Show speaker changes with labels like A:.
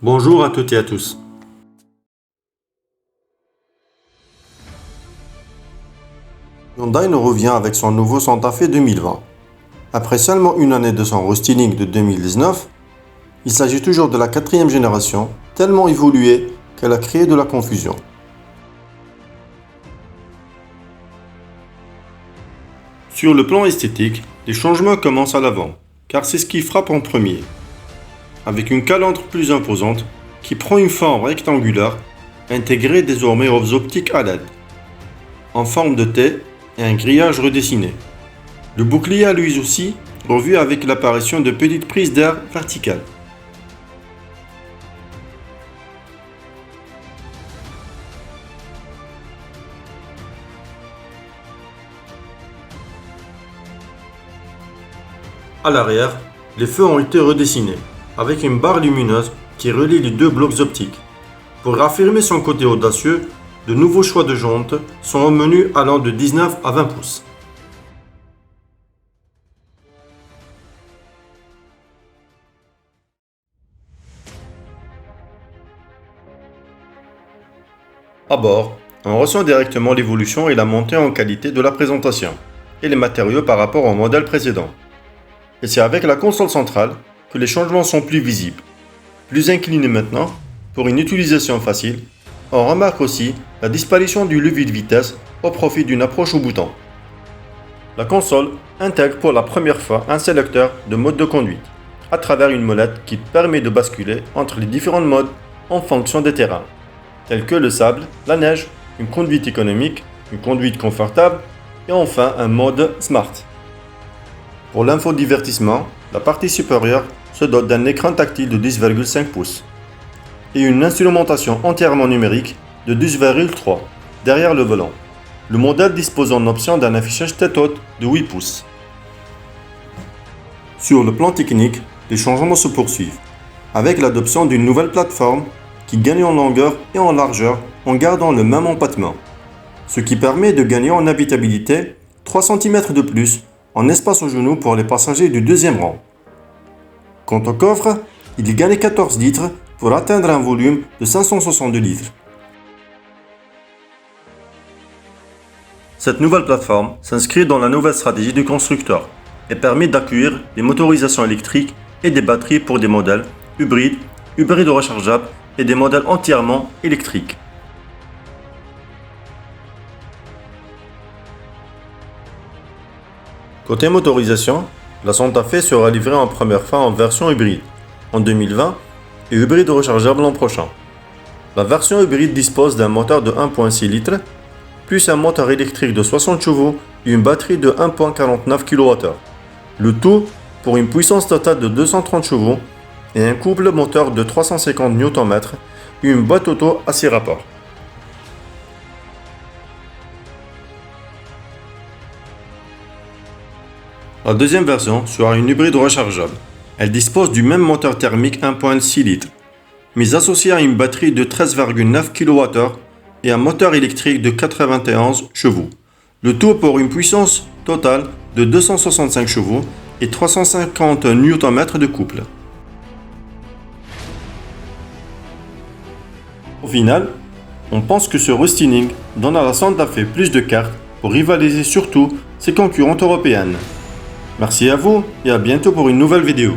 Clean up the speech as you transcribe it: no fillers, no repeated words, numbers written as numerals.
A: Bonjour à toutes et à tous. Hyundai nous revient avec son nouveau Santa Fe 2020. Après seulement une année de son restyling de 2019, il s'agit toujours de la 4e génération, tellement évoluée qu'elle a créé de la confusion. Sur le plan esthétique, les changements commencent à l'avant, car c'est ce qui frappe en premier. Avec une calandre plus imposante, qui prend une forme rectangulaire, intégrée désormais aux optiques à LED, en forme de T et un grillage redessiné. Le bouclier a lui aussi revu avec l'apparition de petites prises d'air verticales. À l'arrière, les feux ont été redessinés, avec une barre lumineuse qui relie les deux blocs optiques. Pour affirmer son côté audacieux, de nouveaux choix de jantes sont au menu allant de 19 à 20 pouces. À bord, on ressent directement l'évolution et la montée en qualité de la présentation et les matériaux par rapport au modèle précédent. Et c'est avec la console centrale que les changements sont plus visibles. Plus incliné maintenant, pour une utilisation facile, on remarque aussi la disparition du levier de vitesse au profit d'une approche au bouton. La console intègre pour la première fois un sélecteur de mode de conduite, à travers une molette qui permet de basculer entre les différents modes en fonction des terrains, tels que le sable, la neige, une conduite économique, une conduite confortable et enfin un mode Smart. Pour l'infodivertissement, la partie supérieure se dote d'un écran tactile de 10,5 pouces et une instrumentation entièrement numérique de 10,3 derrière le volant. Le modèle dispose en option d'un affichage tête-haute de 8 pouces. Sur le plan technique, les changements se poursuivent, avec l'adoption d'une nouvelle plateforme qui gagne en longueur et en largeur en gardant le même empattement, ce qui permet de gagner en habitabilité 3 cm de plus en espace au genou pour les passagers du deuxième rang. Quant au coffre, il gagne 14 litres pour atteindre un volume de 562 litres. Cette nouvelle plateforme s'inscrit dans la nouvelle stratégie du constructeur et permet d'accueillir des motorisations électriques et des batteries pour des modèles hybrides rechargeables et des modèles entièrement électriques. Côté motorisation, la Santa Fe sera livrée en première fois en version hybride en 2020 et hybride rechargeable l'an prochain. La version hybride dispose d'un moteur de 1,6 litres, plus un moteur électrique de 60 chevaux et une batterie de 1,49 kWh. Le tout pour une puissance totale de 230 chevaux et un couple moteur de 350 Nm et une boîte auto à 6 rapports. La deuxième version sera une hybride rechargeable. Elle dispose du même moteur thermique 1,6 litres, mais associé à une batterie de 13,9 kWh et un moteur électrique de 91 chevaux. Le tout pour une puissance totale de 265 chevaux et 350 Nm de couple. Au final, on pense que ce restyling donne à la Santa Fe plus de cartes pour rivaliser surtout ses concurrentes européennes. Merci à vous et à bientôt pour une nouvelle vidéo.